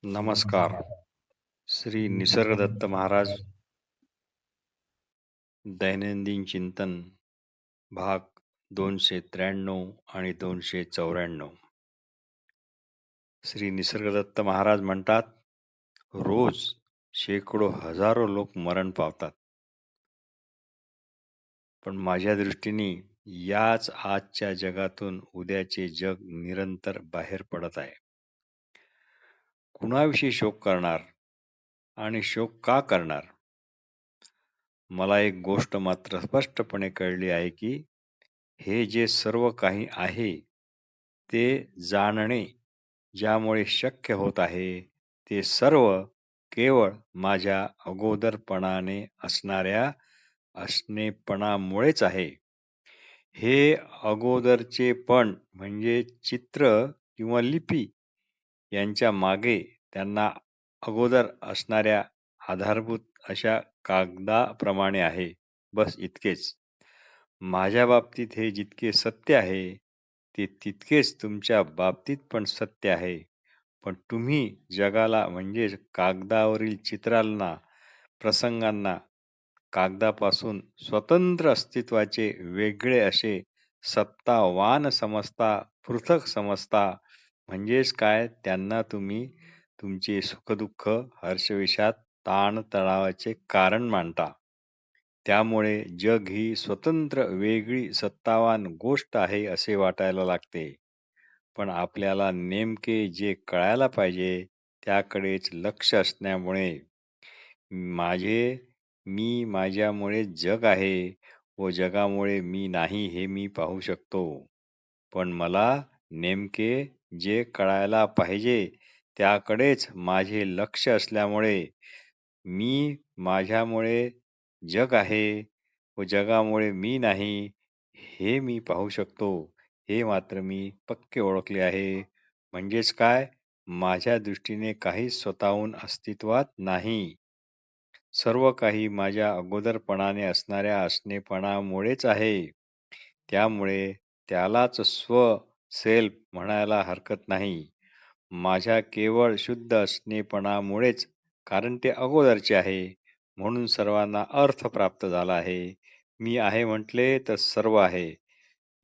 नमस्कार. श्री निसर्गदत्त महाराज दैनंदिन चिंतन भाग 293 आणि 294. श्री निसर्गदत्त महाराज म्हणतात, रोज शेकडो हजारो लोक मरण पावतात, पण माझ्या दृष्टीने याच आजच्या जगातून उद्याचे जग निरंतर बाहेर पडत आहे. कुणाविषयी शोक करणार आणि शोक का करणार? मला एक गोष्ट मात्र स्पष्टपणे कळली आहे की हे जे सर्व काही आहे ते जाणणे ज्यामुळे शक्य होत आहे ते सर्व केवळ माझ्या अगोदरपणाने असणाऱ्या असणेपणामुळेच आहे. हे अगोदरचे पण म्हणजे चित्र किंवा लिपी यांच्या मागे त्यांना अगोदर असणाऱ्या आधारभूत अशा कागदाप्रमाणे आहे. बस इतकेच. माझ्या बाबतीत हे जितके सत्य आहे ते तितकेच तुमच्या बाबतीत पण सत्य आहे. पण तुम्ही जगाला म्हणजे कागदावरील चित्रांना, प्रसंगांना कागदापासून स्वतंत्र अस्तित्वाचे वेगळे असे सत्तावान समजता, पृथक समजता. म्हणजेच काय, त्यांना तुम्ही तुमचे सुखदुःख, हर्षविषाद, ताणतणावाचे कारण मानता. त्यामुळे जग ही स्वतंत्र वेगळी सत्तावान गोष्ट आहे असे वाटायला लागते. पण आपल्याला नेमके जे कळायला पाहिजे त्याकडेच लक्ष असण्यामुळे मी माझ्यामुळे जग आहे व जगामुळे मी नाही हे मी पाहू शकतो. पण मला नेमके जे कळायला पाहिजे त्याकडेच माझे लक्ष असल्यामुळे मी माझ्यामुळे जग आहे व जगामुळे मी नाही हे मी पाहू शकतो. हे मात्र मी पक्के ओळखले आहे. म्हणजेच काय, माझ्या दृष्टीने काहीच स्वतःहून अस्तित्वात नाही. सर्व काही माझ्या अगोदरपणाने असणाऱ्या असणेपणामुळेच आहे. त्यामुळे त्यालाच सेल्फ म्हणायला हरकत नाही. माझ्या केवळ शुद्ध असणेपणामुळेच, कारण ते अगोदरचे आहे, म्हणून सर्वांना अर्थ प्राप्त झाला आहे. मी आहे म्हटले तर सर्व आहे.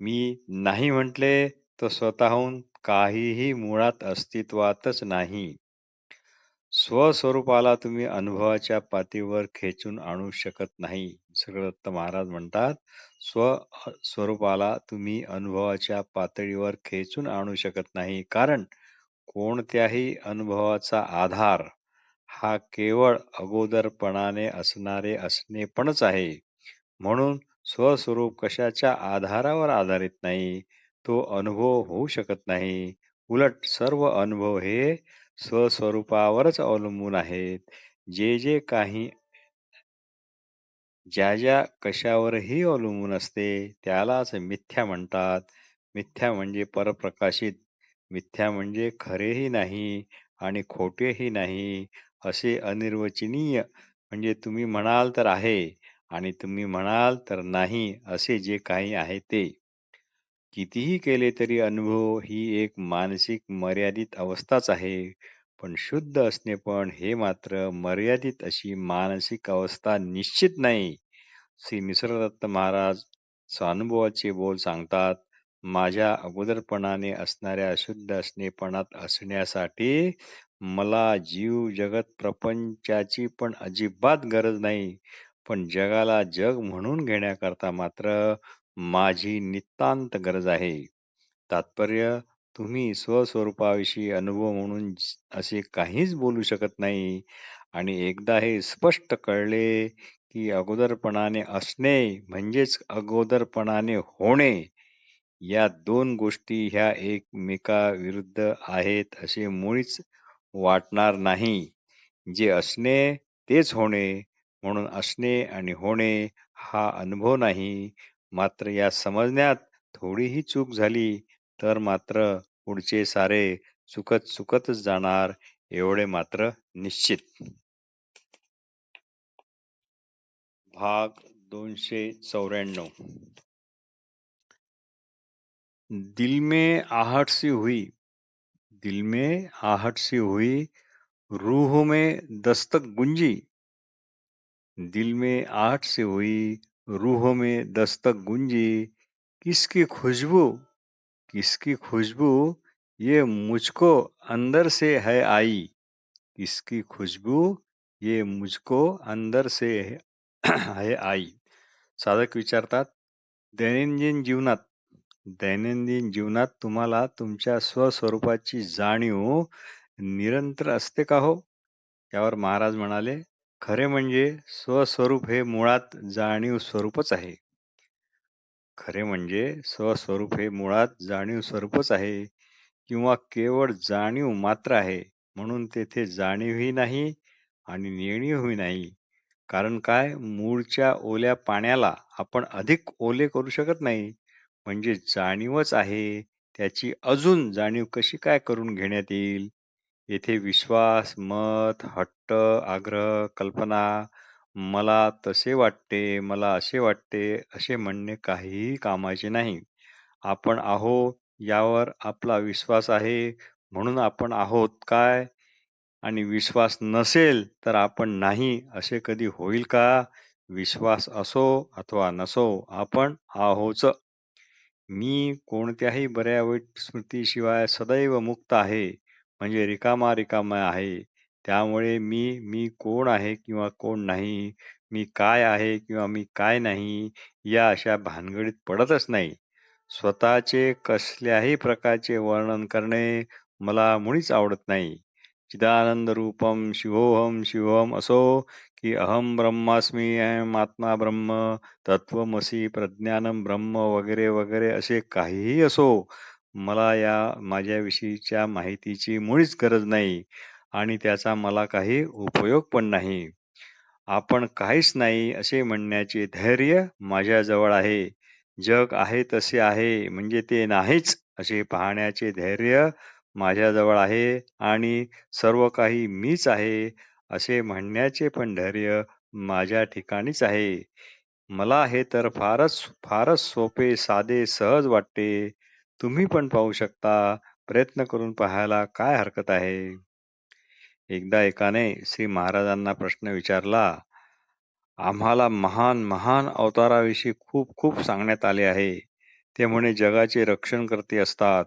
मी नाही म्हटले तर स्वतःहून काहीही मुळात अस्तित्वातच नाही. स्वस्वरूपाला तुम्ही अनुभवाच्या पातळीवर खेचून आणू शकत नाही. निसर्गदत्त महाराज म्हणतात, स्वस्वरूपाला तुम्ही अनुभवाच्या पातळीवर खेचून आणू शकत नाही, कारण कोणत्याही अनुभवाचा आधार हा केवळ अगोदरपणाने असणारे असणेपणच आहे. म्हणून स्वस्वरूप कशाच्या आधारावर आधारित नाही, तो अनुभव होऊ शकत नाही. उलट सर्व अनुभव हे स्वस्वरूपावरच अवलंबून आहेत. जे काही ज्या कशावरही अवलंबून असते त्यालाच मिथ्या म्हणतात. मिथ्या म्हणजे परप्रकाशित. मिथ्या म्हणजे खरेही नाही आणि खोटेही नाही, असे अनिर्वचनीय. म्हणजे तुम्ही म्हणाल तर आहे आणि तुम्ही म्हणाल तर नाही, असे जे काही आहे ते. कितीही केले तरी अनुभव ही एक मानसिक मर्यादित अवस्थाच आहे. पण शुद्ध असणेपण हे मात्र मर्यादित अशी मानसिक अवस्था निश्चित नाही. श्री निसर्गदत्त महाराज स्वानुभवाचे बोल सांगतात, माझ्या अगोदरपणाने असणाऱ्या शुद्ध असणेपणात असण्यासाठी मला जीव जगत प्रपंचाची पण अजिबात गरज नाही. पण जगाला जग म्हणून घेण्याकरता मात्र माझी नितांत गरज आहे. तात्पर्य, तुम्ही स्वस्वरूपाविषयी अनुभव म्हणून असे काहीच बोलू शकत नाही. आणि एकदा हे स्पष्ट कळले की अगोदरपणाने असणे म्हणजेच अगोदरपणाने होणे, या दोन गोष्टी ह्या एकमेकाविरुद्ध आहेत असे मुळीच वाटणार नाही. जे असणे तेच होणे, म्हणून असणे आणि होणे हा अनुभव नाही. मात्र या समजण्यात थोडीही चूक झाली तर मात्र पुढचे सारे चुकत चुकतच जाणार, एवढे मात्र निश्चित. भाग 294. दिल में आहट सी हुई, दिल में आहट सी हुई, रूह में दस्तक गुंजी, दिल में आहट से हुई, रूह में दस्तक गुंजी, किसकी खुशबू, किसकी खुशबू, ये मुझको अंदर से है आई, किसकी खुशबू, ये मुझको अंदर से आहे आई. साधक विचारतात, दैनंदिन जीवनात दैनंदिन जीवनात तुम्हाला तुमच्या स्वस्वरूपाची जाणीव निरंतर असते का हो? त्यावर महाराज म्हणाले, खरे म्हणजे स्वस्वरूप हे मुळात जाणीव स्वरूपच आहे. खरे म्हणजे स्वस्वरूप हे मुळात जाणीव स्वरूपच आहे किंवा केवळ जाणीव मात्र आहे. म्हणून तेथे जाणीवही नाही आणि नेणीवही नाही. कारण काय, मूळच्या ओल्या पाण्याला आपण अधिक ओले करू शकत नाही. म्हणजे जाणीवच आहे, त्याची अजून जाणीव कशी काय करून घेण्यात येईल? येथे विश्वास, मत, हट्ट, आग्रह, कल्पना, मला तसे वाटते, मला असे वाटते, असे म्हणणे काहीही कामाचे नाही. आपण आहोत यावर आपला विश्वास आहे म्हणून आपण आहोत काय? आणि विश्वास नसेल तर आपण नाही असे कधी होईल का? विश्वास असो अथवा नसो, आपण आहोच. मी कोणत्याही बऱ्या-वाईट स्मृतीशिवाय सदैव मुक्त आहे, म्हणजे रिकामा आहे. त्यामुळे मी कोण आहे किंवा कोण नाही, मी काय आहे किंवा मी काय नाही, या अशा भानगडीत पडतच नाही. स्वतःचे कसल्याही प्रकारचे वर्णन करणे मला मुळीच आवडत नाही. चिदानंद रूपम शिवोहम शिवोहम असो, की अहम ब्रह्मास्मी अयम आत्मा ब्रह्म, तत्वमसी, प्रज्ञानम ब्रह्म वगैरे वगैरे असे काहीही असो, मला या माझ्याविषयीच्या माहितीची मुळीच गरज नाही आणि त्याचा मला काही उपयोग पण नाही. आपण काहीच नाही असे म्हणण्याचे धैर्य माझ्याजवळ आहे. जग आहे तसे आहे म्हणजे ते नाहीच असे पाहण्याचे धैर्य माझ्याजवळ आहे आणि सर्व काही मीच आहे असे म्हणण्याचे पण धैर्य माझ्या ठिकाणीच आहे. मला हे तर फारच फारच सोपे, साधे, सहज वाटते. तुम्ही पण पाहू शकता. प्रयत्न करून पाहायला काय हरकत आहे? एकदा एकाने श्री महाराजांना प्रश्न विचारला, आम्हाला महान महान अवताराविषयी खूप खूप सांगण्यात आले आहे. ते म्हणे जगाचे रक्षणकर्ते असतात.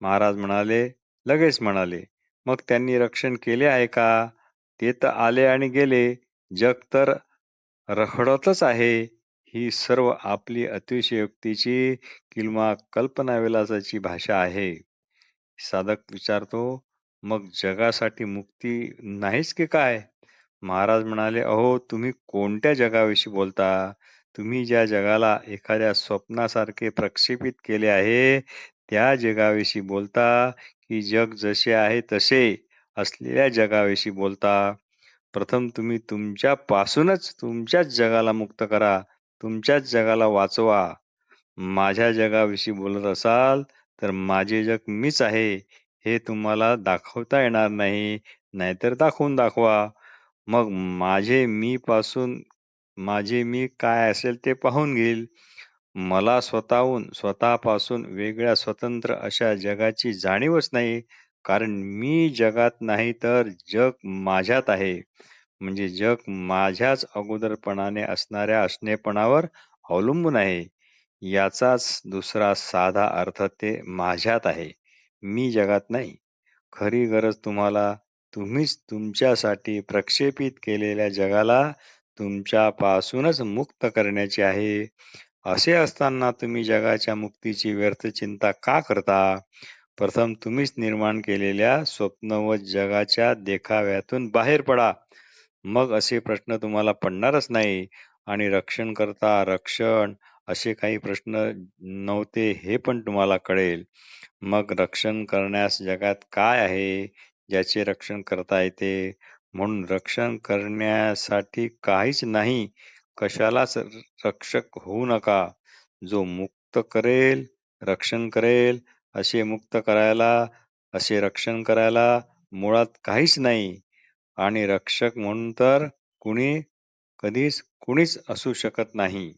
महाराज म्हणाले, लगेच म्हणाले, मग त्यांनी रक्षण केले आहे का? ते तर आले आणि गेले. जग तर रखडतच आहे. ही सर्व आपली अतिशयोक्तीची किंवा कल्पनाविलासाची भाषा आहे. साधक विचारतो, मग जगासाठी मुक्ती नाहीच की काय? महाराज म्हणाले, अहो तुम्ही कोणत्या जगाविषयी बोलता? तुम्ही ज्या जगाला एखाद्या स्वप्नासारखे प्रक्षेपित केले आहे, त्या जगाविषयी बोलता की जग जसे आहे तसे असलेल्या जगाविषयी बोलता? प्रथम तुम्ही तुमच्यापासूनच तुमच्याच जगाला मुक्त करा. तुमच्याच जगाला वाचवा. माझ्या जगाविषयी बोलत असाल, तर माझे जग मीच आहे, हे तुम्हाला दाखवता येणार नाही. नाहीतर दाखवून दाखवा. मग माझे मी काय असेल ते पाहून घेईल. मला स्वतःपासून वेगळ्या स्वतंत्र अशा जगाची जाणीवच नाही. कारण मी जगात नाही तर जग माझ्यात आहे. म्हणजे जग माझ्याच अगोदरपणाने असणाऱ्या असणेपणावर अवलंबून आहे. याचाच दुसरा साधा अर्थ ते माझ्यात आहे. मी जगात नाही. खरी गरज तुम्हीच तुमच्यासाठी प्रक्षेपित केलेल्या जगाला तुमच्यापासूनच मुक्त करण्याची आहे. असे असताना तुम्ही जगाच्या मुक्तीची व्यर्थ चिंता का करता? प्रथम तुम्हीच निर्माण केलेल्या स्वप्नवत जगाच्या देखाव्यातून बाहेर पडा. मग असे प्रश्न तुम्हाला पडणारच नाही आणि रक्षण असे काही प्रश्न नव्हते हे पण तुम्हाला कळेल. मग रक्षण करण्यास जगात काय आहे, ज्याचे रक्षण करता येते? म्हणून रक्षण करण्यासाठी काहीच नाही, कशालाच रक्षक होऊ नका. जो मुक्त करेल, रक्षण करेल, असे रक्षण करायला मुळात काहीच नाही आणि रक्षक म्हणून तर कुणीच असू शकत नाही.